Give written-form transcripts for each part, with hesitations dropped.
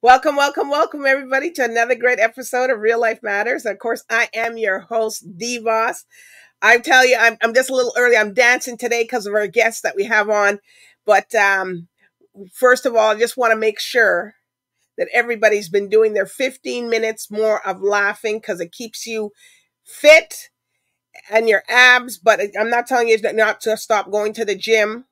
Welcome, welcome, welcome, everybody, to another great episode of Real Life Matters. Of course, I am your host, DBoss. I tell you, I'm just a little early. I'm dancing today because of our guests that we have on. But first of all, I just want to make sure that everybody's been doing their 15 minutes more of laughing because it keeps you fit and your abs. But I'm not telling you not to stop going to the gym.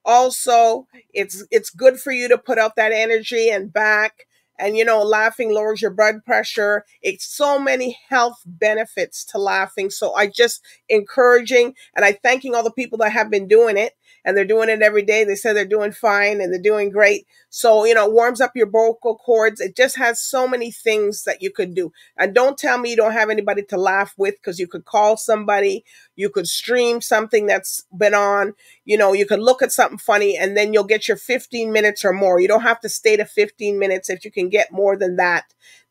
Also, it's good for you to put out that energy and back. And, laughing lowers your blood pressure. It's so many health benefits to laughing. So I just encouraging and I thanking all the people that have been doing it. And they're doing it every day. They say they're doing fine and they're doing great. So, it warms up your vocal cords. It just has so many things that you could do. And don't tell me you don't have anybody to laugh with, because you could call somebody. You could stream something that's been on. You could look at something funny and then you'll get your 15 minutes or more. You don't have to stay to 15 minutes. If you can get more than that,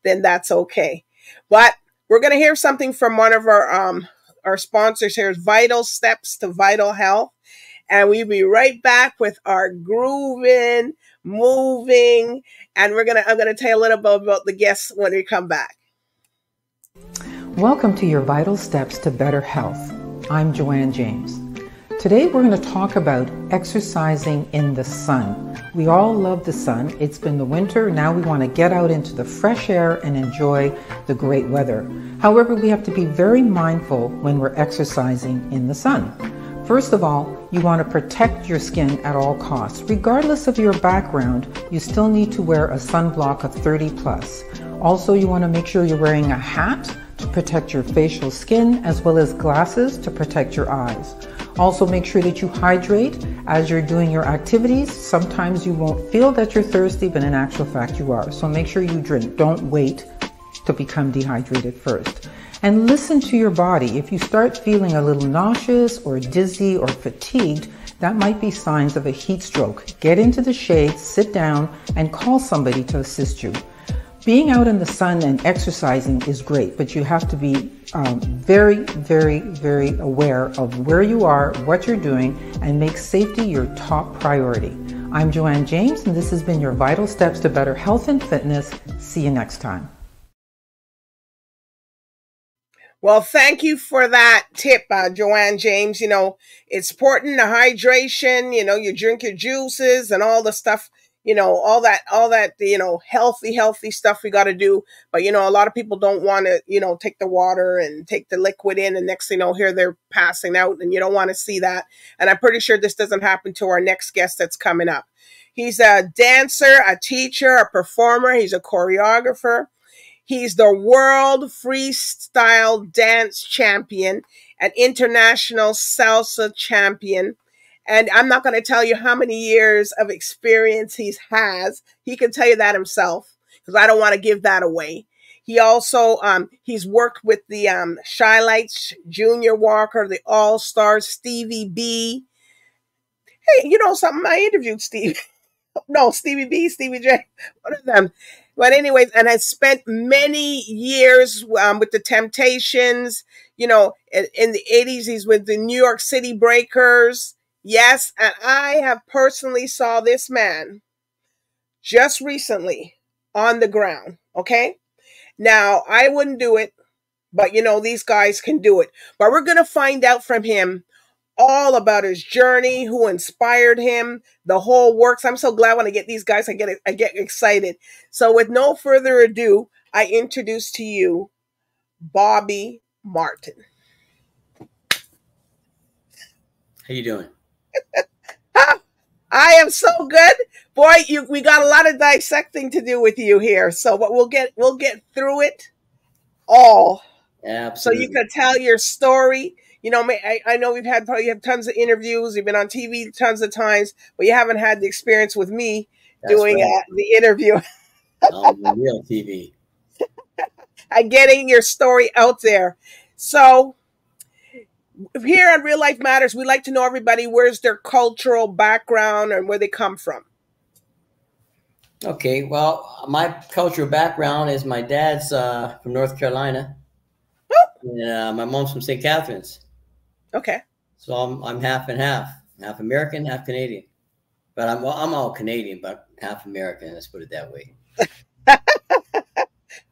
then that's okay. But we're going to hear something from one of our sponsors here, Vital Steps to Vital Health. And we'll be right back with our grooving, moving, and I'm gonna tell you a little bit about the guests when we come back. Welcome to your Vital Steps to Better Health. I'm Joanne James. Today we're going to talk about exercising in the sun. We all love the sun. It's been the winter. Now we want to get out into the fresh air and enjoy the great weather. However, we have to be very mindful when we're exercising in the sun. First of all, you want to protect your skin at all costs. Regardless of your background, you still need to wear a sunblock of 30 plus. Also, you want to make sure you're wearing a hat to protect your facial skin, as well as glasses to protect your eyes. Also, make sure that you hydrate as you're doing your activities. Sometimes you won't feel that you're thirsty, but in actual fact you are. So make sure you drink. Don't wait to become dehydrated first. And listen to your body. If you start feeling a little nauseous or dizzy or fatigued, that might be signs of a heat stroke. Get into the shade, sit down, and call somebody to assist you. Being out in the sun and exercising is great, but you have to be very, very, very aware of where you are, what you're doing, and make safety your top priority. I'm Joanne James, and this has been your Vital Steps to Better Health and Fitness. See you next time. Well, thank you for that tip, Joanne James. It's important, the hydration, you drink your juices and all the stuff, all that, healthy stuff we got to do. But, a lot of people don't want to, take the water and take the liquid in. And next thing you know, here they're passing out, and you don't want to see that. And I'm pretty sure this doesn't happen to our next guest that's coming up. He's a dancer, a teacher, a performer. He's a choreographer. He's the world freestyle dance champion, an international salsa champion. And I'm not going to tell you how many years of experience he has. He can tell you that himself, because I don't want to give that away. He also, he's worked with the Shy Lights, Junior Walker, the All-Stars, Stevie B. Hey, something? I interviewed Steve. No, Stevie B, Stevie J, one of them. But anyways, and has spent many years with the Temptations. In the 80s, he's with the New York City Breakers. Yes, and I have personally saw this man just recently on the ground, okay? Now, I wouldn't do it, but, these guys can do it. But we're going to find out from him all about his journey, who inspired him, the whole works. I'm so glad when I get these guys, I get excited. So with no further ado, I introduce to you Bobby Martin. How you doing? I am so good. Boy, we got a lot of dissecting to do with you here. So but we'll get through it all. Absolutely. So you can tell your story. I know you have tons of interviews. You've been on TV tons of times, but you haven't had the experience with me doing the interview. On real TV. And getting your story out there. So here on Real Life Matters, we like to know everybody where's their cultural background and where they come from. Okay, well, my cultural background is my dad's from North Carolina. And my mom's from St. Catharines. Okay. So I'm half and half American, half Canadian. But I'm all Canadian, but half American. Let's put it that way.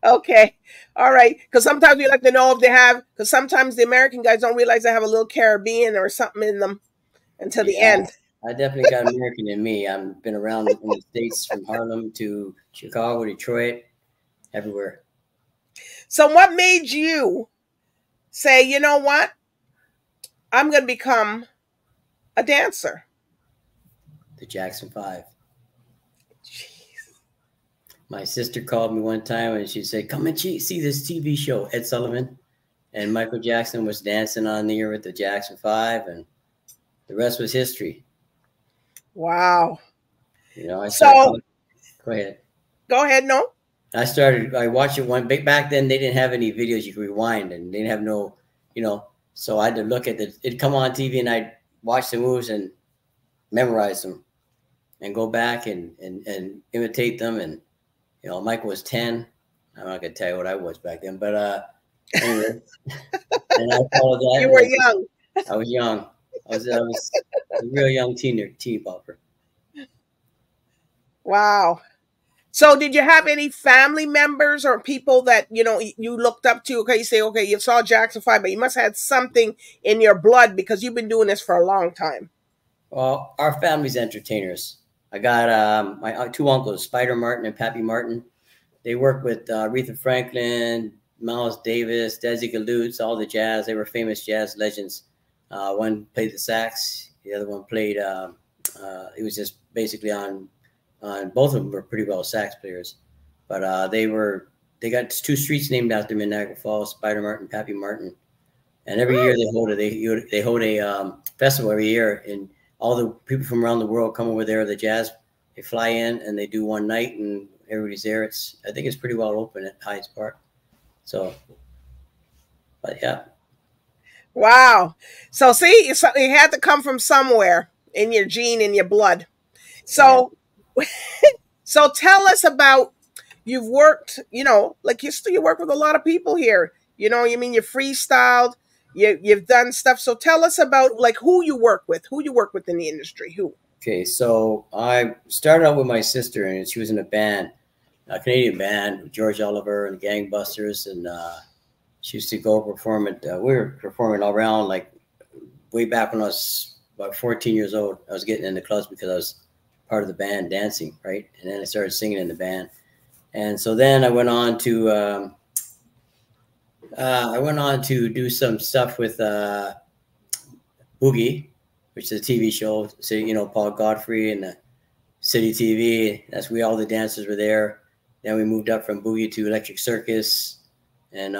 Okay. All right. Because sometimes we like to know if they have, because sometimes the American guys don't realize they have a little Caribbean or something in them until the Yeah, end. I definitely got American in me. I've been around in the States from Harlem to Chicago, Detroit, everywhere. So, what made you say, you know what? I'm going to become a dancer? The Jackson 5. Jeez. My sister called me one time and she said, come and see this TV show, Ed Sullivan. And Michael Jackson was dancing on there with the Jackson 5, and the rest was history. Wow. You know, I started. So, Go ahead. go ahead. No. I watched it back then. They didn't have any videos you could rewind, and they didn't have no, you know, so I had to look at it'd come on TV, and I'd watch the moves and memorize them and go back and imitate them. And, you know, Michael was 10. I'm not going to tell you what I was back then, but anyway, and I followed that. You were young. I was young. I was a real young teen bopper. Wow. So, did you have any family members or people that you looked up to? Okay, you say, okay, you saw Jackson 5, but you must have had something in your blood because you've been doing this for a long time. Well, our family's entertainers. I got my two uncles, Spider Martin and Pappy Martin. They worked with Aretha Franklin, Miles Davis, Desi Galutz, all the jazz. They were famous jazz legends. One played the sax. The other one played. It was just basically on both of them were pretty well sax players, but they got two streets named after them in Niagara Falls: Spider Martin, Pappy Martin. And every year they hold a festival every year, and all the people from around the world come over there. The jazz, they fly in and they do one night, and everybody's there. I think it's pretty well open at Hyde Park. So, but yeah. Wow. So, see, it had to come from somewhere in your gene, in your blood. So, so tell us about, you've worked, like you work with a lot of people here. You you freestyled, you've done stuff. So tell us about like who you work with in the industry. Who? Okay, so I started out with my sister, and she was in a band, a Canadian band, George Oliver and the Gangbusters, and she used to go perform at. We were performing all around, like way back when I was about 14 years old. I was getting into clubs because I was part of the band dancing, right? And then I started singing in the band, and so then I went on to do some stuff with Boogie, which is a TV show. So Paul Godfrey and the City TV. That's all the dancers were there. Then we moved up from Boogie to Electric Circus, and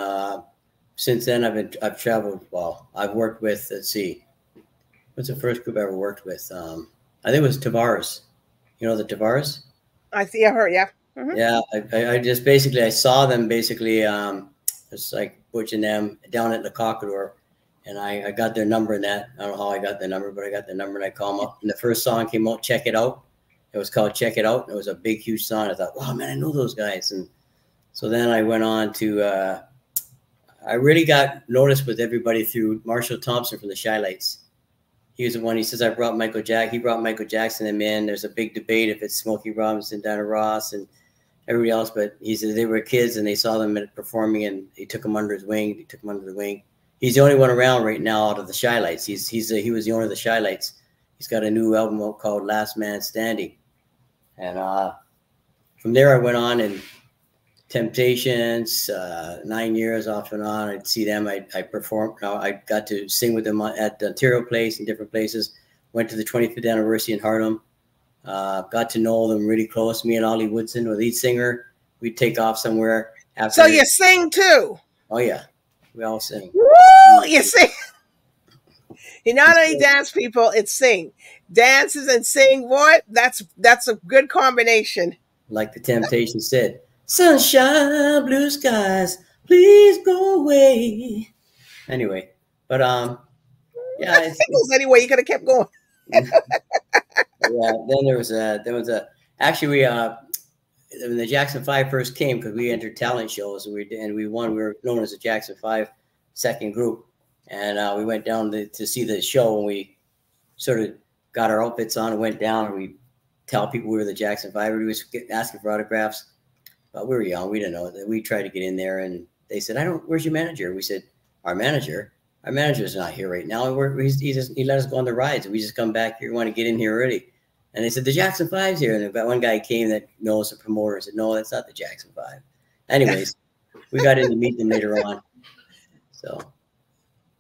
since then I've traveled. Well, I've worked with. Let's see, what's the first group I ever worked with? I think it was Tavares. You know the Tavares? I see her, yeah. Mm-hmm. Yeah, I just basically, I saw them basically, it's like Butch and them down at the Cockador, and I got their number in that. I don't know how I got their number, but I got their number and I called them up. And the first song came out, Check It Out. It was called Check It Out. And it was a big, huge song. I thought, wow, man, I know those guys. And so then I went on to, I really got noticed with everybody through Marshall Thompson from the Shy Lights. He was the one. He says, he brought Michael Jackson in. There's a big debate if it's Smokey Robinson, Diana Ross, and everybody else. But he said they were kids and they saw them performing, and he took them under his wing. He took them under the wing. He's the only one around right now out of the Shy Lights. He was the owner of the Shy Lights. He's got a new album out called Last Man Standing. And from there, I went on and Temptations, 9 years off and on. I'd see them. I performed. I got to sing with them at the Ontario Place and different places. Went to the 25th anniversary in Harlem. Got to know them really close. Me and Ollie Woodson, the lead singer, we'd take off somewhere. So you sing too? Oh yeah, we all sing. Woo! You sing. You not only dance, people, it's sing. Dances and sing. What? That's a good combination. Like the Temptations said. Sunshine, blue skies, please go away. Anyway, but yeah. Anyway, you could have kept going. Yeah. Then there was a. Actually, we when the Jackson 5 first came, because we entered talent shows and we won. We were known as the Jackson 5 second group, and we went down to see the show, and we sort of got our outfits on and went down, and we tell people we were the Jackson 5. Everybody was asking for autographs. but we were young. We didn't know. We tried to get in there, and they said, where's your manager? We said, our manager is not here right now. He let us go on the rides. We just come back here. We want to get in here early. And they said, the Jackson 5's here. And one guy came that knows the promoter and said, no, that's not the Jackson 5. Anyways, we got in to meet them later on. So.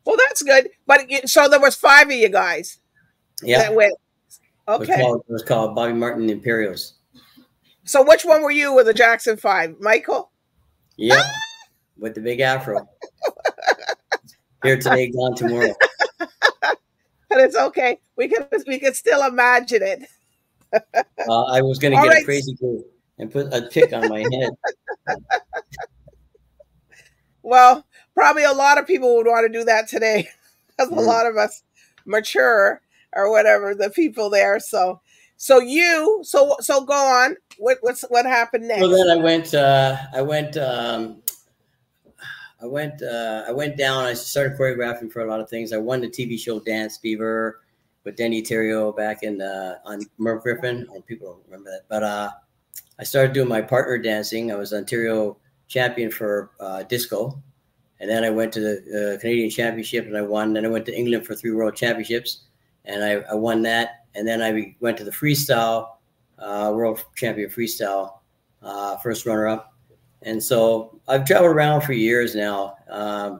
Well, that's good. But so there was 5 of you guys. Yeah. That went. Okay. It was called Bobby Martin Imperials. So which one were you with the Jackson 5? Michael? Yep. With the big afro. Here today, gone tomorrow. But it's okay. We can still imagine it. I was going to get a crazy glue and put a pick on my head. Well, probably a lot of people would want to do that today, because a lot of us mature or whatever, the people there. So go on. What happened next? Well, then I went down. I started choreographing for a lot of things. I won the TV show Dance Fever with Denny Terrio back on Merv Griffin. And people don't remember that, but I started doing my partner dancing. I was Ontario champion for disco, and then I went to the Canadian Championship and I won. Then I went to England for 3 World Championships, and I won that. And then I went to the freestyle World Champion freestyle, first runner up. And so I've traveled around for years now. Then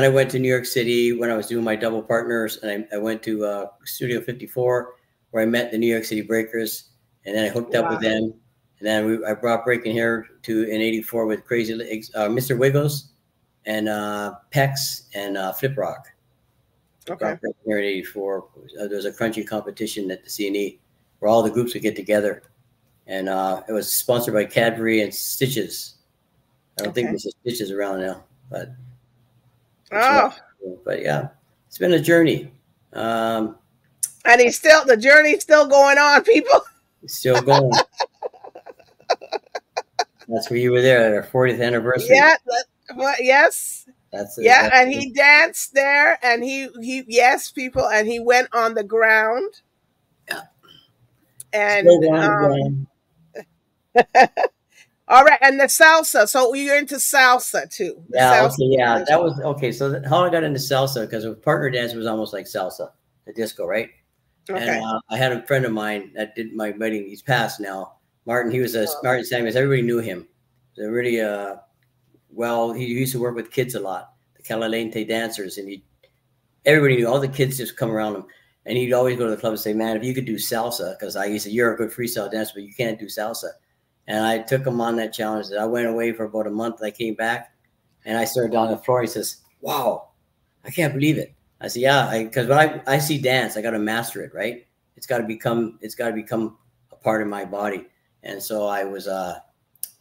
I went to New York City when I was doing my double partners, and I went to Studio 54 where I met the New York City Breakers, and then I hooked up with them. And then I brought breaking here in '84 with Crazy Mr. Wiggles and Pex and Flip Rock. Okay. Here in '84, there was a crunchy competition at the CNE where all the groups would get together. And it was sponsored by Cadbury and Stitches. I don't think there's a Stitches around now, but yeah, it's been a journey. And the journey's still going on, people. It's still going. That's where you were there at our 40th anniversary. Yeah. Yes. That's it. Yeah, and he danced there, and he people, and he went on the ground. Yeah. And all right, and the salsa. So you're into salsa too. Salsa, that was okay. So how I got into salsa, because a partner dance was almost like salsa, the disco, right? Okay. And I had a friend of mine that did my wedding. He's passed now. Martin. He was Martin Samuels. Everybody knew him. They're really he used to work with kids a lot, the Calalente dancers, and everybody knew. All the kids just come around him. And he'd always go to the club and say, man, if you could do salsa, because he said, you're a good freestyle dancer, but you can't do salsa. And I took him on that challenge. I went away for about a month. I came back, and I started down the floor. He says, wow, I can't believe it. I said, yeah, because when I see dance, I got to master it, right? It's got to become a part of my body. And so I was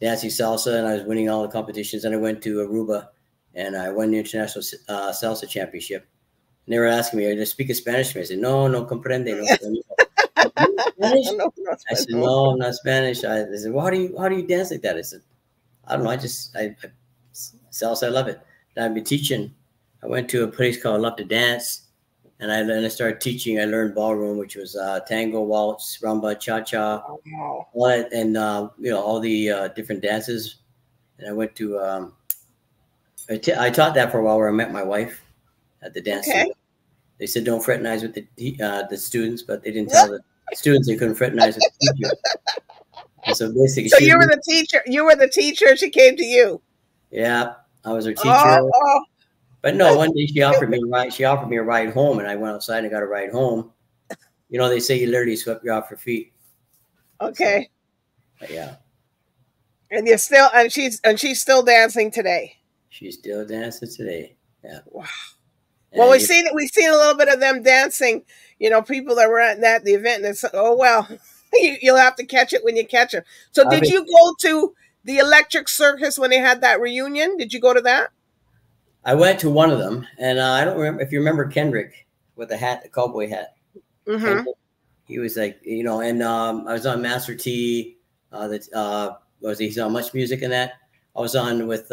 dancing salsa, and I was winning all the competitions. And I went to Aruba, and I won the International Salsa Championship. And they were asking me, I just speak Spanish to me. I said, no comprende. Spanish? I said, no, I'm not Spanish. They said, well, how do you dance like that? I said, I don't know. I salsa, I love it. And I've been teaching. I went to a place called Love to Dance, and I started teaching. I learned ballroom, which was tango, waltz, rumba, cha-cha, all that, and all the different dances. And I went to I taught that for a while, where I met my wife at the dance studio. They said don't fraternize with the students, but they didn't tell the students they couldn't fraternize with the teacher. And so basically, so you were the teacher. You were the teacher. She came to you. Yeah, I was her teacher. But no, one day she offered me a ride. She offered me a ride home, and I went outside and got a ride home. You know, they say you literally swept you off your feet. Okay. So, yeah. And she's still dancing today. She's still dancing today. Yeah. Wow. Well, we've seen a little bit of them dancing. You know, people that were at the event, and it's you'll have to catch it when you catch her. So, did you go to the Electric Circus when they had that reunion? Did you go to that? I went to one of them, and I don't remember if you remember Kendrick with the hat, the cowboy hat. Mm-hmm. He was like, and I was on Master T. He's on Much Music and that. I was on with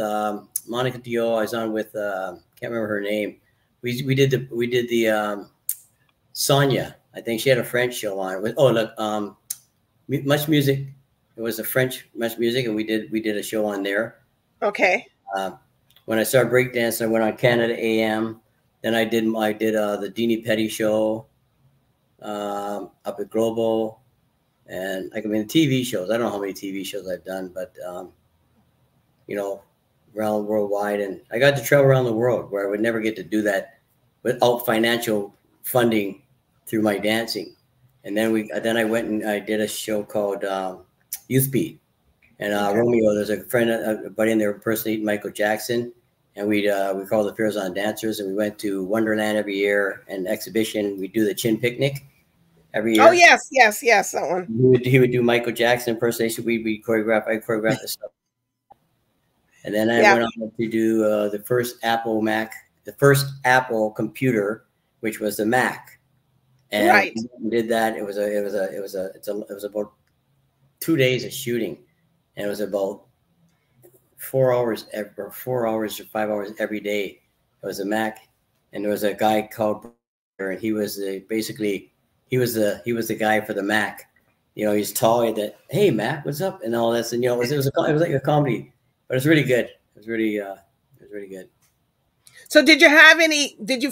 Monica Dio. I was on with can't remember her name. We did the Sonia. I think she had a French show on with Much Music. It was a French music, and we did a show on there. Okay. When I started breakdancing, I went on Canada AM. Then I did the Deanie Petty show up at Global, and like, I mean, TV shows. I don't know how many TV shows I've done, but you know, around worldwide, and I got to travel around the world where I would never get to do that without financial funding through my dancing. And then I went and I did a show called Youth Beat. And Okay. Romeo, there's a friend, a buddy in there impersonating Michael Jackson, and we called the Fairs on Dancers, and we went to Wonderland every year, and exhibition. We do the Chin Picnic every year. Oh yes, yes, yes, that one. He would do Michael Jackson impersonation. I choreographed the stuff. And then I went on to do the first Apple computer, which was the Mac. And right. We did that. It was about 2 days of shooting, and it was about 4 hours or 5 hours every day. It was a Mac, and there was a guy called, and he was the guy for the Mac. You know, he's tall. That, hey Mac, what's up, and all this, and you know, it was like a comedy, but it's really good. It was really good. So did you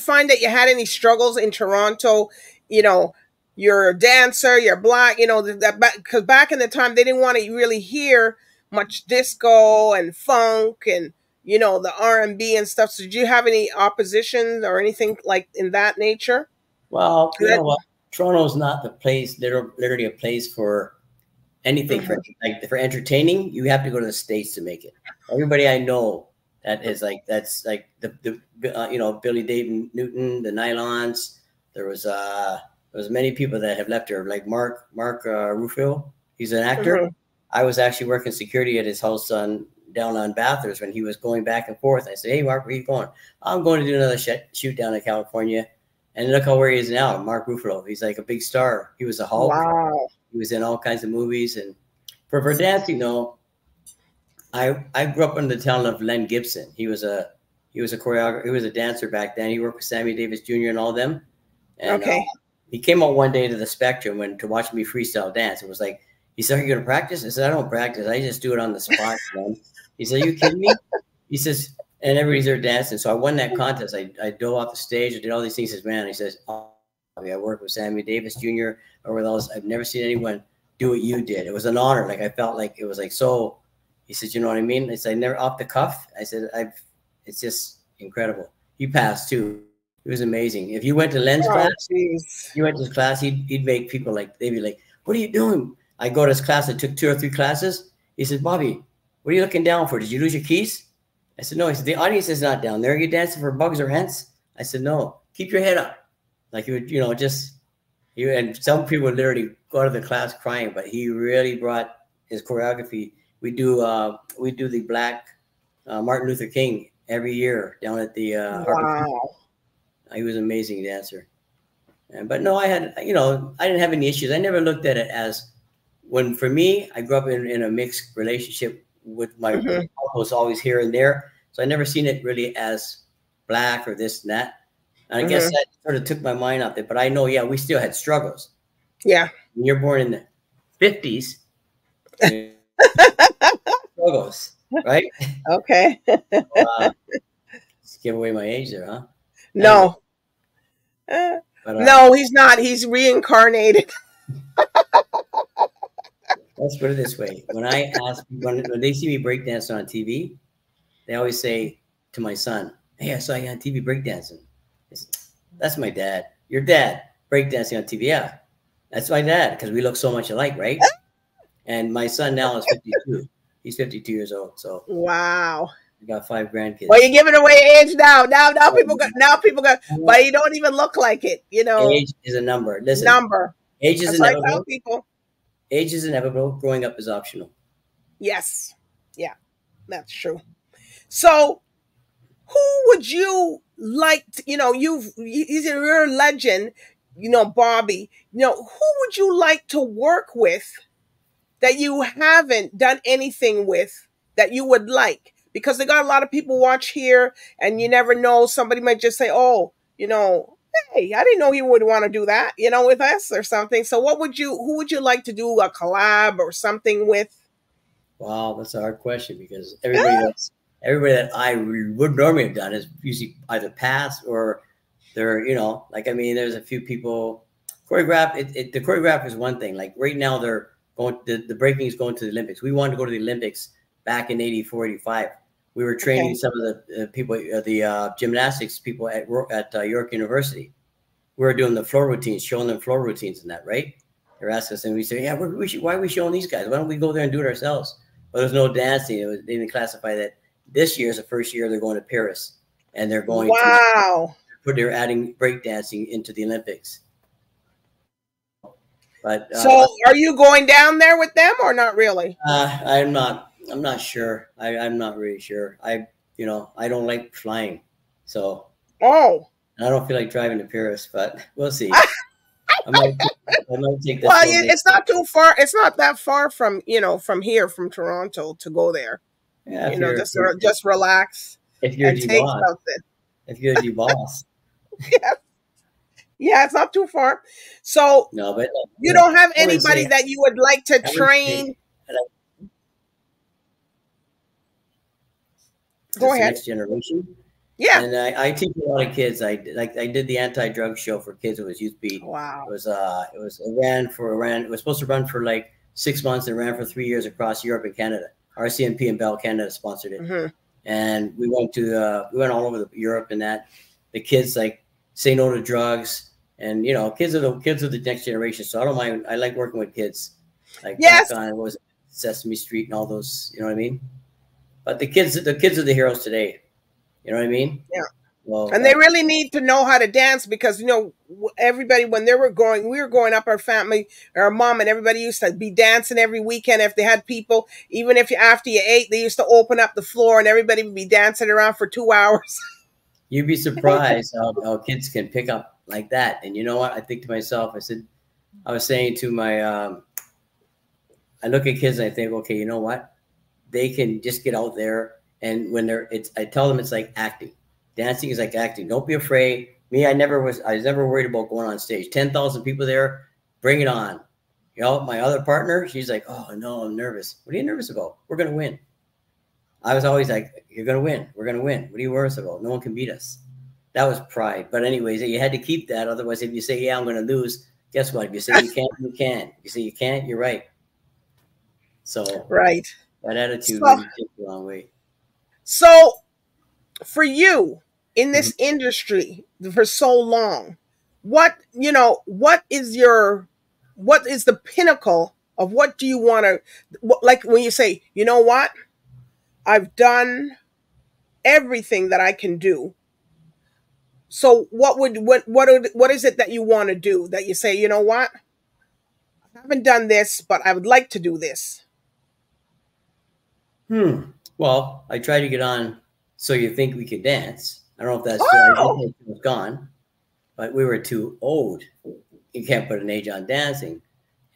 find that you had any struggles in Toronto? You know, you're a dancer, you're black, you know, because back in the time they didn't want to really hear much disco and funk and, you know, the R&B and stuff. So did you have any opposition or anything like in that nature? Well, you know what? Toronto's not the place, literally a place for anything. Mm-hmm. For entertaining, you have to go to the States to make it. Everybody I know that's like the you know, Billy Dave Newton, the Nylons. There was many people that have left here, like Mark Ruffalo. He's an actor. Mm-hmm. I was actually working security at his house down on Bathurst when he was going back and forth. I said, "Hey, Mark, where are you going?" "I'm going to do another shoot down in California." And look where he is now, Mark Ruffalo. He's like a big star. He was a Hulk. Wow. He was in all kinds of movies. And for dancing, though, I grew up in the town of Len Gibson. He was a choreographer. He was a dancer back then. He worked with Sammy Davis Jr. and all them. And okay. He came out one day to the Spectrum to watch me freestyle dance. It was like, he said, "Are you going to practice?" I said, "I don't practice. I just do it on the spot." Man. He said, "Are you kidding me?" He says, and everybody's there dancing. So I won that contest. I dove off the stage. I did all these things. He says, "Man," he says, "Oh, I worked with Sammy Davis Jr. or with all this. I've never seen anyone do what you did. It was an honor. Like, I felt like it was like so." He said, "You know what I mean?" I said, "I never off the cuff." I said, it's just incredible. He passed too. It was amazing. If you went to Len's class, you went to his class, he'd make people like, they'd be like, "What are you doing?" I go to his class. I took 2 or 3 classes. He said, "Bobby, what are you looking down for? Did you lose your keys?" I said, "No." He said, "The audience is not down there. Are you dancing for bugs or ants?" I said, "No. Keep your head up." Like, you would, you know, and some people would literally go out of the class crying, but he really brought his choreography. We do the Black Martin Luther King every year down at the wow. He was an amazing dancer. But no, I didn't have any issues. I never looked at it as, for me, I grew up in a mixed relationship with my uncles, always here and there. So I never seen it really as black or this and that. And I guess that sort of took my mind off it. But I know, yeah, we still had struggles. Yeah. When you're born in the 50s, struggles, right? Okay. Let's give away my age there, huh? No. No, he's not. He's reincarnated. Let's put it this way. When they see me breakdancing on TV, they always say to my son, "Hey, I saw you on TV breakdancing." "That's my dad." "Your dad breakdancing on TV?" "Yeah, that's my dad," because we look so much alike, right? And my son now is 52. He's 52 years old. So wow. I got 5 grandkids. Well, you're giving away age now. Now people got, but you don't even look like it. You know, age is a number. Listen, age is That's inevitable. I tell people. Age is inevitable. Growing up is optional. Yes. Yeah, that's true. So, who would you like to, you know, he's a real legend, you know, Bobby. You know, who would you like to work with that you haven't done anything with that you would like? Because they got a lot of people watch here, and you never know. Somebody might just say, "Oh, you know, Hey, I didn't know you would want to do that, with us or something. So who would you like to do a collab or something with? Wow, that's a hard question because everybody that I would normally have done is usually either passed or they're, there's a few people. The choreograph is one thing. Like right now, they're going. The breaking is going to the Olympics. We wanted to go to the Olympics back in 84, 85. We were training some of the people, the gymnastics people at York University. We were doing the floor routines, showing them floor routines and that, right? They're asking us, and we say, yeah, why are we showing these guys? Why don't we go there and do it ourselves? But there's no dancing. They didn't classify that. This year is the first year they're going to Paris, and they're going they're adding break dancing into the Olympics. But so are you going down there with them or not really? I'm not sure. I'm not really sure. I don't like flying, so I don't feel like driving to Paris, but we'll see. I might take this. Well, it's not too far. It's not that far from here, from Toronto, to go there. Yeah, just relax. If you're DBoss. If you're DBoss. Yeah, it's not too far. So no, but you don't have anybody that you would like to train. Go ahead. Next generation. Yeah, and I teach a lot of kids. I did the anti-drug show for kids. It was Youth Beat. Wow. It was supposed to run for like 6 months and ran for 3 years across Europe and Canada. RCMP and Bell Canada sponsored it, and we went all over Europe and that. The kids like say no to drugs, and kids are the next generation. So I don't mind. I like working with kids. Like back on what was it, Sesame Street and all those. You know what I mean? But the kids are the heroes today. You know what I mean? Yeah. Well, and they really need to know how to dance because, everybody, when we were growing up, our family, our mom and everybody used to be dancing every weekend if they had people. Even if after you ate, they used to open up the floor and everybody would be dancing around for 2 hours. You'd be surprised how kids can pick up like that. And you know what? I think to myself, I was saying to my, I look at kids and I think, okay, you know what? They can just get out there. And when I tell them it's like acting. Dancing is like acting. Don't be afraid. Me, I was never worried about going on stage. 10,000 people there, bring it on. My other partner, she's like, oh no, I'm nervous. What are you nervous about? We're gonna win. I was always like, you're gonna win. We're gonna win. What are you worried about? No one can beat us. That was pride. But anyways, you had to keep that. Otherwise, if you say, yeah, I'm gonna lose, guess what? If you say you can't, you can. If you say you can't, you're right. So that attitude really takes you a long way. So, for you in this industry for so long, what is the pinnacle of what do you want to, like when you say, you know what, I've done everything that I can do. So what is it that you want to do that you say, you know what, I haven't done this, but I would like to do this? Well, I tried to get on So You Think We Could Dance. I don't know if that's still it was gone, but we were too old. You can't put an age on dancing.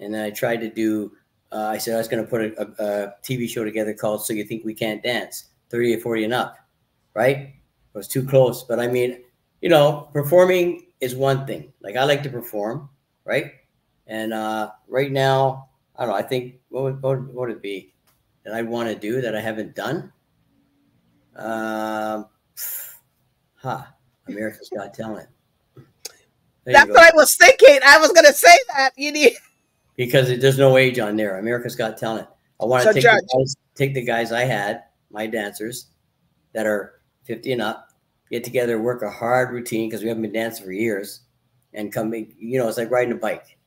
And then I tried to do, I said I was going to put a TV show together called So You Think We Can't Dance, 30 or 40 and up, right? It was too close. But I mean, performing is one thing. Like I like to perform, right? And right now, I don't know, I think, what would it be that I want to do that I haven't done? America's Got Talent. That's what I was thinking. I was going to say that. Because there's no age on there. America's Got Talent. I want to take the guys I had, my dancers that are 50 and up, get together, work a hard routine because we haven't been dancing for years, and come. It's like riding a bike.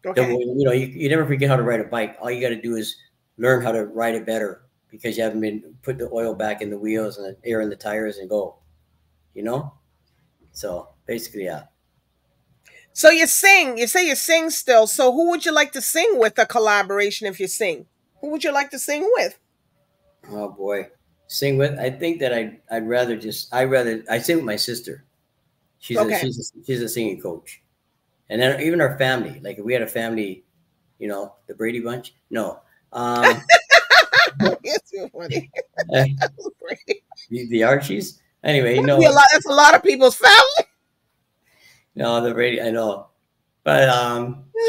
Okay. You never forget how to ride a bike. All you got to do is learn how to ride it better because you haven't been put the oil back in the wheels and the air in the tires and go. So basically, yeah. So you sing. You say you sing still. So who would you like to sing with a collaboration if you sing? Who would you like to sing with? Oh boy, sing with. I think that I sing with my sister. She's a singing coach, and then even our family. Like if we had a family, the Brady Bunch. No, it's so funny. The Archies. Anyway, that's a lot of people's family. No, the radio, I know. But I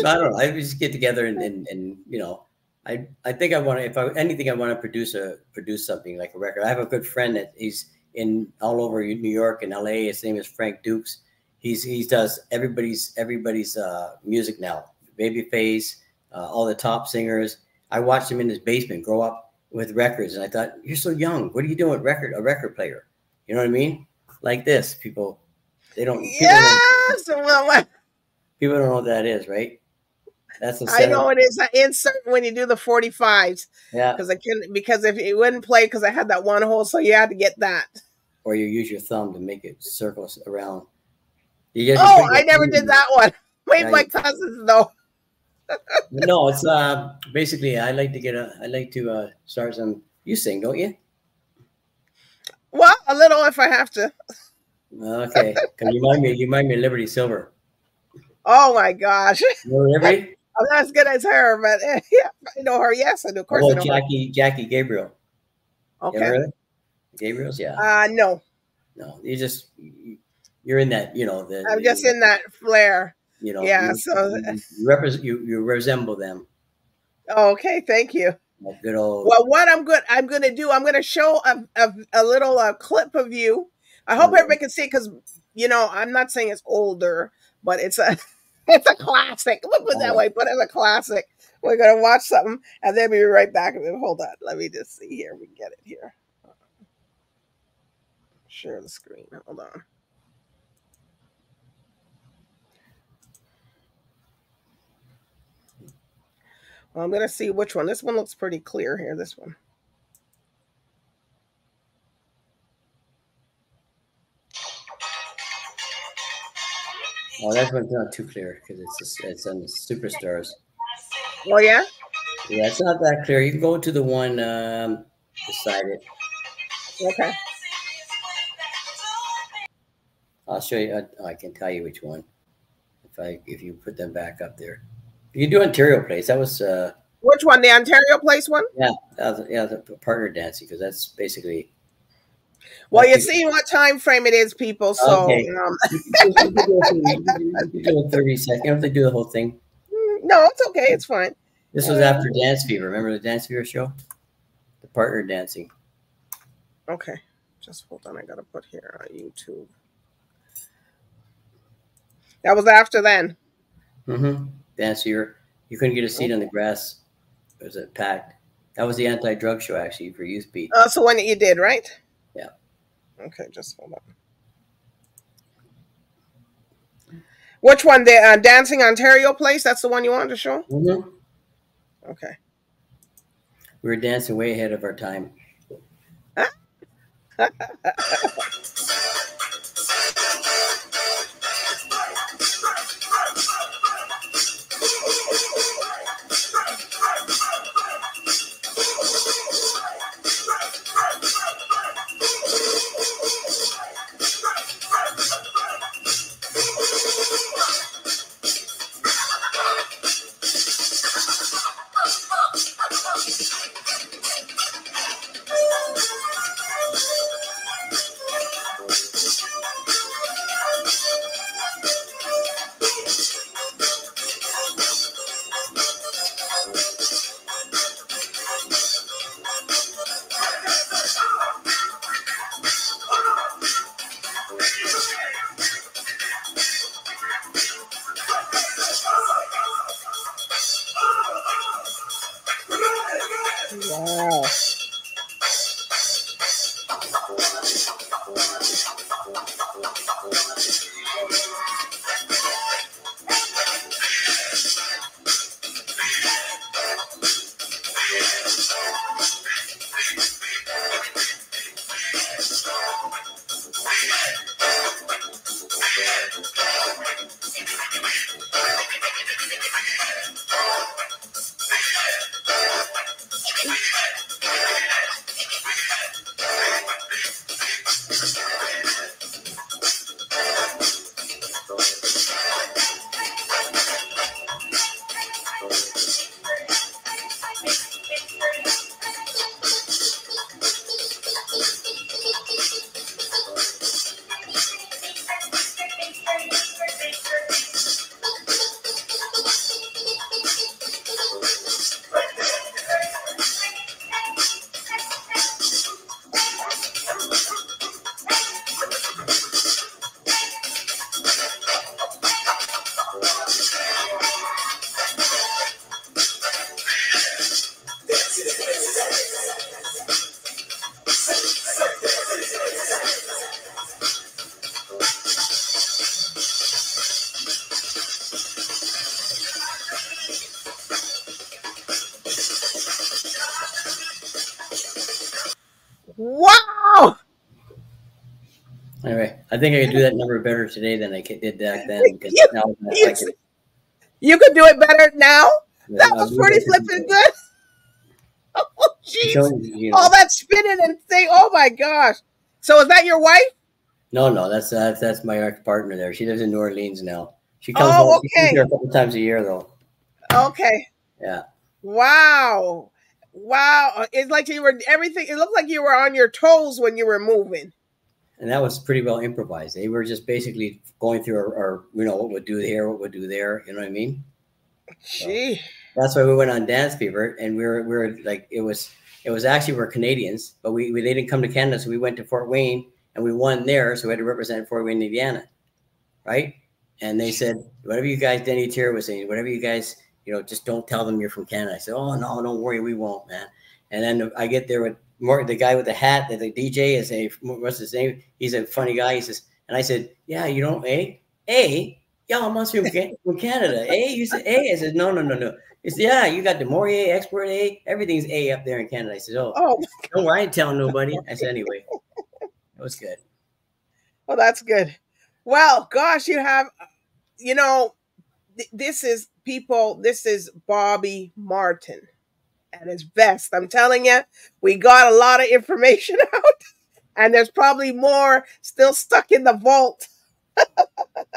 don't know. I just get together and you know, I think I want to, if I anything, I want to produce something like a record. I have a good friend that he's in all over New York and LA. His name is Frank Dukes. He does everybody's music now. Babyface, all the top singers. I watched him in his basement grow up with records, and I thought, you're so young. What are you doing with a record player? You know what I mean? Like this, people Yes. Well, people don't know what that is, right? That's a I setup. know it is an insert when you do the 45s. Yeah. Because if it wouldn't play, because I had that one hole, so you had to get that. Or you use your thumb to make it circles around. I never did that one. Wait, my cousins though. No, it's basically I like to start some. You sing, don't you? Well, a little if I have to. Okay, can you remind me of Liberty Silver. Oh my gosh. You know Liberty? I'm not as good as her, but yeah, I know her. Yes, I do. Of course, I know Jackie Gabriel. Okay. You ever heard of Gabriel's, yeah. No. No, you're in that, you know. I'm just in that flair. You know. Yeah. You resemble them. Okay, thank you. That good old. Well, what I'm going to do, I'm going to show a little clip of you. I hope everybody can see it because, you know, I'm not saying it's older, but it's a classic. Look at it that way, but it's a classic. We're going to watch something and then we'll be right back. Hold on. Let me just see here. We can get it here. Share the screen. Hold on. Well, I'm going to see which one. This one looks pretty clear here. This one. Oh, that one's not too clear because it's on the Superstars. Oh yeah. Yeah, it's not that clear. You can go to the one beside it. Okay. I'll show you. I can tell you which one if you put them back up there. You can do Ontario Place. That was which one? The Ontario Place one? Yeah, the partner dancing because that's basically. Well, you see what time frame it is, people. So okay. You can do 30 seconds. You don't have to do the whole thing. No, it's okay. It's fine. This was after Dance Fever. Remember the Dance Fever show? The partner dancing. Okay. Just hold on. I got to put here on YouTube. That was after then. Mm-hmm. Dance Fever. You couldn't get a seat on the grass. It was packed. That was the anti-drug show, actually, for Youth Beat. So when you did, right? Yeah. Okay, just hold on. Which one? The Dancing Ontario Place? That's the one you wanted to show? Mm-hmm. Okay. We were dancing way ahead of our time. I think I could do that number better today than I did back then, because you, now you, I can. you could do it better now. That I'll was do pretty it. flipping good. Oh, jeez. You All know. that spinning and thing. Oh my gosh. So is that your wife? No, that's my ex-partner there. She lives in New Orleans now. She comes home. Oh, She comes here okay. a couple times a year, though. Okay. Yeah. Wow. Wow. It's like you were everything. It looked like you were on your toes when you were moving. And that was pretty well improvised. They were just basically going through our what would do here, what would do there. You know what I mean? Gee. So that's why we went on Dance Fever, and we were like, it was actually, we're Canadians, but they didn't come to Canada, so we went to Fort Wayne and we won there, so we had to represent Fort Wayne, Indiana, right? And they said, whatever you guys, Denny Tier was saying, whatever you guys, just don't tell them you're from Canada. I said, oh no, don't worry, we won't, man. And then I get there with the guy with the hat, the DJ is what's his name? He's a funny guy. He says, and I said, yeah, yeah, I'm not from Canada. You said A? I said, no. He said, yeah, you got the Morier, Export A, everything's A up there in Canada. I said, oh, don't worry, I ain't telling nobody. I said, anyway, it was good. Well, that's good. Well, gosh, you have, this is Bobby Martin at his best. I'm telling you, we got a lot of information out, and there's probably more still stuck in the vault.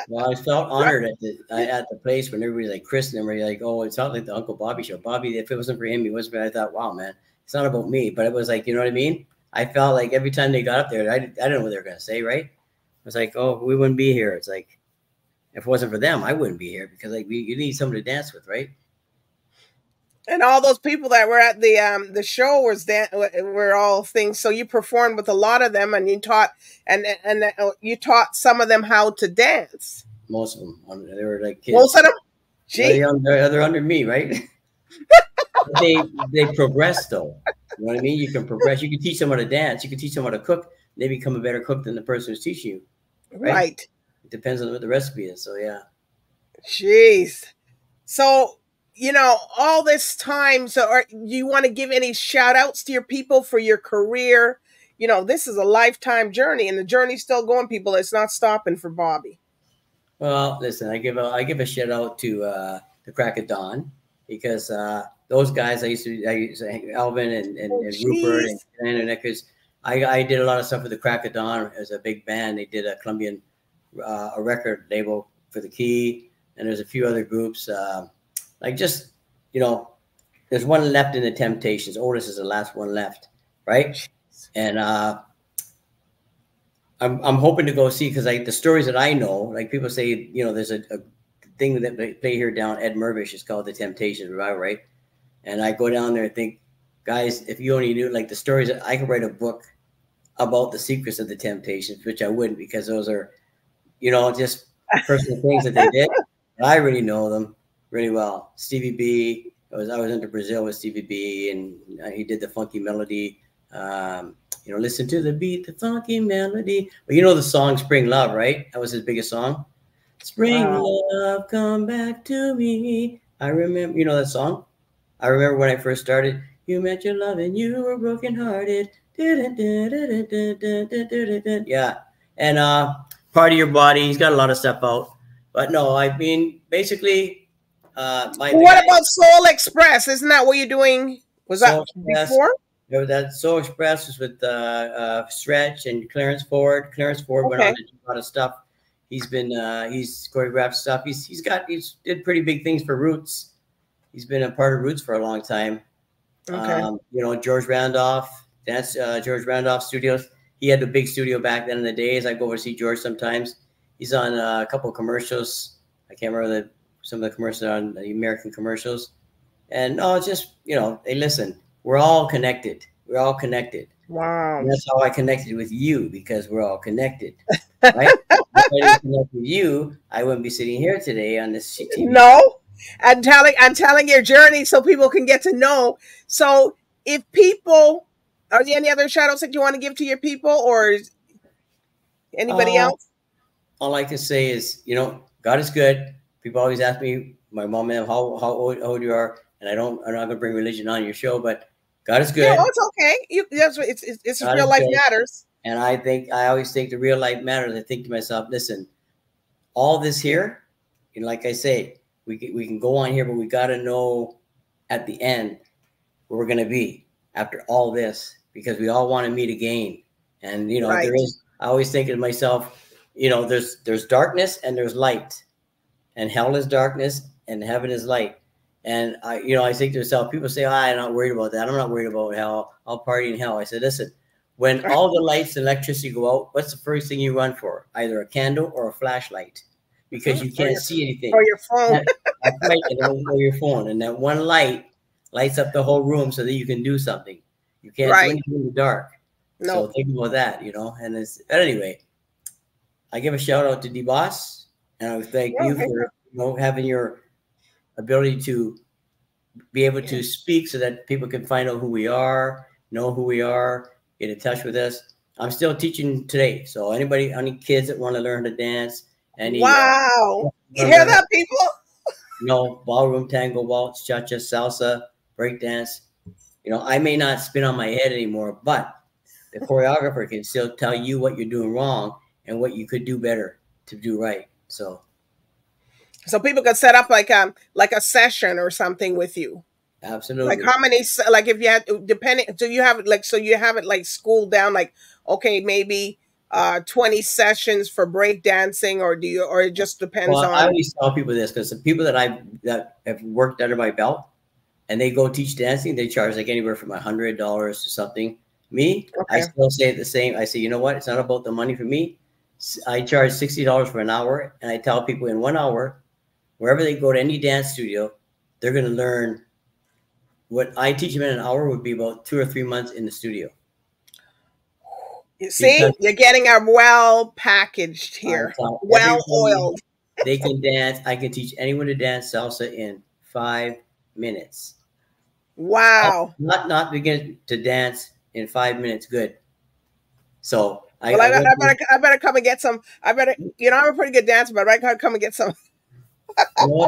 Well, I felt honored at the place when everybody like Chris and everybody like, oh, it's not like the Uncle Bobby show. Bobby, if it wasn't for him, he wasn't. I thought, wow, man, it's not about me, but it was like, you know what I mean? I felt like every time they got up there, I didn't know what they were gonna say, right? I was like, oh, we wouldn't be here. It's like, if it wasn't for them, I wouldn't be here, because like you need someone to dance with, right? And all those people that were at the show were all things. So you performed with a lot of them, and you taught you taught some of them how to dance. Most of them, they were like kids. Most of them, gee, they're under me, right? they progress though. You know what I mean? You can progress. You can teach someone to dance. You can teach someone to cook. They become a better cook than the person who's teaching you. Right. It depends on what the recipe is. So yeah. Jeez. So, all this time, you want to give any shout outs to your people for your career? This is a lifetime journey, and the journey's still going, people. It's not stopping for Bobby. Well, listen, I give a shout out to the Crack of Dawn, because those guys I used to Alvin and Rupert and because I did a lot of stuff with the Crack of Dawn as a big band. They did a Colombian a record label for the Key, and there's a few other groups. There's one left in the Temptations. Otis is the last one left, right? And I'm hoping to go see, because like the stories that I know, like people say, there's a thing that they play here down Ed Mirvish. It's called the Temptations Revival, right? And I go down there and think, guys, if you only knew like the stories, I could write a book about the secrets of the Temptations, which I wouldn't, because those are, just personal things that they did. I really know them really well. Stevie B, I was into Brazil with Stevie B, and he did the funky melody. Listen to the beat, the funky melody. Well, the song Spring Love, right? That was his biggest song. Spring Love, come back to me. I remember, that song? I remember when I first started, you met your love and you were brokenhearted. Yeah. And Part of Your Body, he's got a lot of stuff out. But no, I mean, basically, what about Soul Express? Isn't that what you're doing? Was that before? That Soul Express was with Stretch and Clarence Ford. Clarence Ford went on to do a lot of stuff. He's choreographed stuff. He's did pretty big things for Roots. He's been a part of Roots for a long time. Okay. George Randolph, George Randolph Studios. He had the big studio back then in the days. I go over to see George sometimes. He's on a couple of commercials. I can't remember some of the commercials on the American commercials. And it's just, hey, listen, we're all connected. We're all connected. Wow. And that's how I connected with you, because we're all connected. Right? If I didn't connect with you, I wouldn't be sitting here today on this TV. No. I'm telling your journey so people can get to know. So if people, are there any other shout outs that you want to give to your people, or anybody else? All I can say is, God is good. People always ask me, my mom, how old you are, and I'm not going to bring religion on your show, but God is good. No, it's okay. It's real life matters. And I always think the real life matters. I think to myself, listen, all this here, and like I say, we can go on here, but we got to know at the end where we're going to be after all this, because we all want to meet again. And, you know, Right. I always think to myself, you know, there's darkness and there's light, and hell is darkness and heaven is light. And I think to myself, people say, I'm not worried about that. I'm not worried about hell. I'll party in hell. I said, listen, when all the lights and electricity go out, what's the first thing you run for? Either a candle or a flashlight, because you can't see anything. Or your phone. That's right, or your phone. And that one light lights up the whole room so that you can do something. You can't do anything in the dark. No. So think about that, And anyway, I give a shout out to DBoss, and I thank you for having your ability to be able to speak so that people can find out who we are, know who we are, get in touch with us. I'm still teaching today, so any kids that want to learn to dance, wow, you hear that, people? Ballroom, tango, waltz, cha-cha, salsa, break dance. I may not spin on my head anymore, but the choreographer can still tell you what you're doing wrong and what you could do better to do right. So people could set up like a session or something with you. Absolutely. Like how many? Like if you had depending, so you have it like schooled down. Like okay, maybe 20 sessions for break dancing, or it just depends on. I always tell people this, because the people that have worked under my belt and they go teach dancing, they charge like anywhere from $100 to something. Me, I still say the same. I say, you know what? It's not about the money for me. I charge $60 for an hour, and I tell people in 1 hour, wherever they go to any dance studio, they're going to learn what I teach them in an hour would be about 2 or 3 months in the studio. You see, you're getting our well packaged here, well oiled. They can dance. I can teach anyone to dance salsa in 5 minutes. Wow! Not begin to dance in 5 minutes. Good. So I better come and get some. I'm a pretty good dancer, but I gotta come and get some.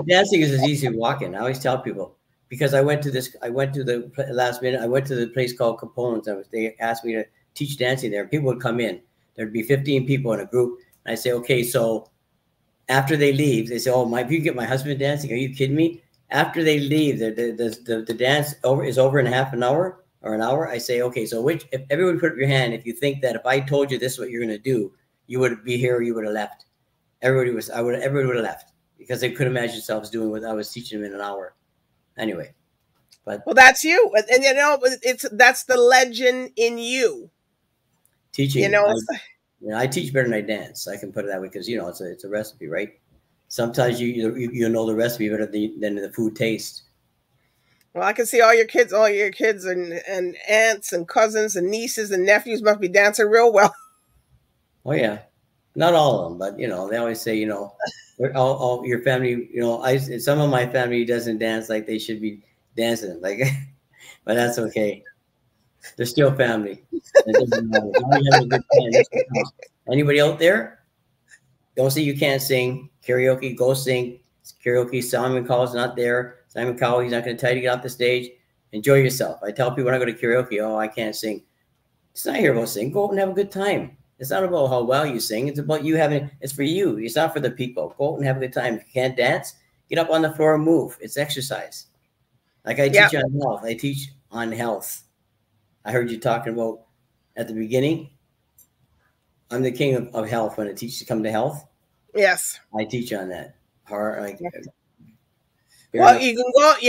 Dancing is as easy as walking. I always tell people, because I went to the last minute. I went to the place called Components. They asked me to teach dancing there. People would come in. There'd be 15 people in a group. And I say, okay, so after they leave, they say, oh, if you get my husband dancing, are you kidding me? After they leave, the dance is over in half an hour or an hour. I say, okay, so if everyone put up your hand, if you think that if I told you this is what you're going to do, you would be here or you would have left. Everybody would have left, because they couldn't imagine themselves doing what I was teaching them in an hour. Anyway, well, that's you, and that's the legend in you. Teaching, I teach better than I dance. I can put it that way, because it's a recipe, right? Sometimes you know the recipe better than the food tastes. Well, I can see all your kids and aunts and cousins and nieces and nephews must be dancing real well. Oh yeah, not all of them, but they always say all your family. Some of my family doesn't dance like they should be dancing, like, but that's okay. They're still family. It doesn't matter. Anybody out there? Don't say you can't sing karaoke. Go sing karaoke. Simon Cowell's not there. Simon Cowell, he's not going to tell you to get off the stage. Enjoy yourself. I tell people when I go to karaoke, oh, I can't sing. It's not here about singing. Go out and have a good time. It's not about how well you sing. It's about you it's for you. It's not for the people. Go out and have a good time. If you can't dance, get up on the floor and move. It's exercise. Like I teach on health. I teach on health. I heard you talking about at the beginning. I'm the king of health when it teaches to come to health. Yes. I teach on that. Well, you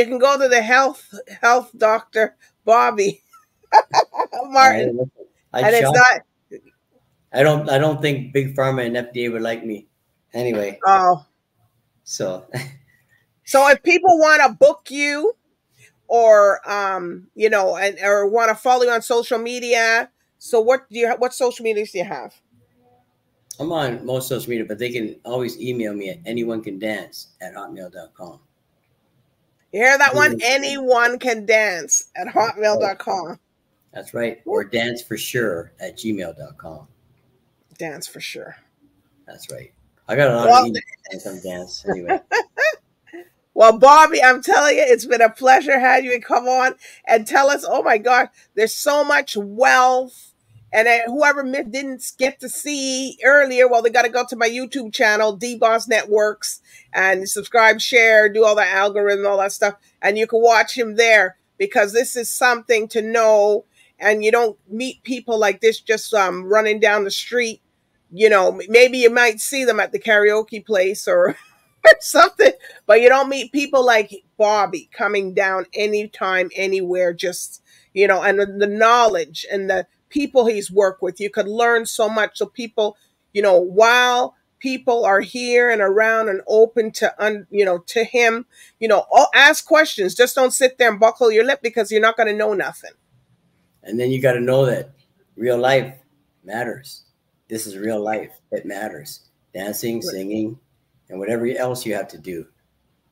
can go to the health doctor, Bobby Martin. I don't think Big Pharma and FDA would like me. Anyway. Oh. So if people want to book you, or or want to follow you on social media, so what social medias do you have? I'm on most social media, but they can always email me at anyoneCanDance@hotmail.com. You hear that one? AnyoneCanDance@hotmail.com. That's right. Or danceforsure@gmail.com. Dance for sure. That's right. I got a lot of emails on dance anyway. Well, Bobby, I'm telling you, it's been a pleasure having you come on and tell us, oh my God, there's so much wealth And whoever didn't get to see earlier, well, they got to go to my YouTube channel, DBoss Networks, and subscribe, share, do all the algorithm, all that stuff. And you can watch him there, because this is something to know. And you don't meet people like this just running down the street. You know, maybe you might see them at the karaoke place or something, but you don't meet people like Bobby coming down anytime, anywhere, just, you know, and the knowledge and the people he's worked with. You could learn so much. So people, you know, while people are here and around and open to, you know, to him, you know, ask questions. Just don't sit there and buckle your lip, because you're not going to know nothing. And then you got to know that real life matters. This is real life. It matters. Dancing, singing, and whatever else you have to do.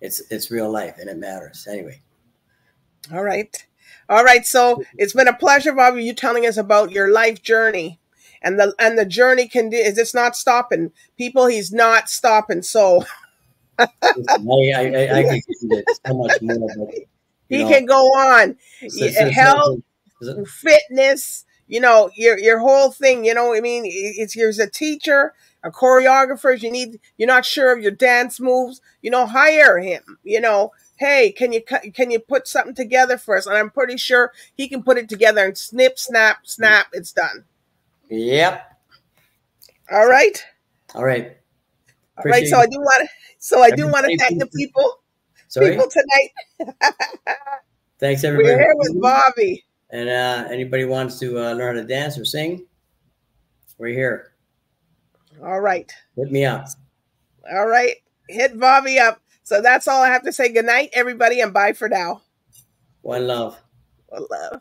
It's real life, and it matters. Anyway. All right. All right. So it's been a pleasure, Bobby, you telling us about your life journey. And the journey is it's not stopping. People, he's not stopping. So I can do so much more. But, he can go on. Health, fitness, you know, your whole thing, you know, I mean, you're a teacher, a choreographer. You're not sure of your dance moves, you know, hire him, you know. Hey, can you put something together for us? And I'm pretty sure he can put it together and snip, snap, snap, it's done. Yep. All right. All right. All right. So I do want to thank the people. Sorry? People tonight. Thanks, everybody. We're here with Bobby. And anybody wants to learn how to dance or sing, we're here. All right. Hit me up. All right. Hit Bobby up. So that's all I have to say. Good night, everybody, and bye for now. One love. One love.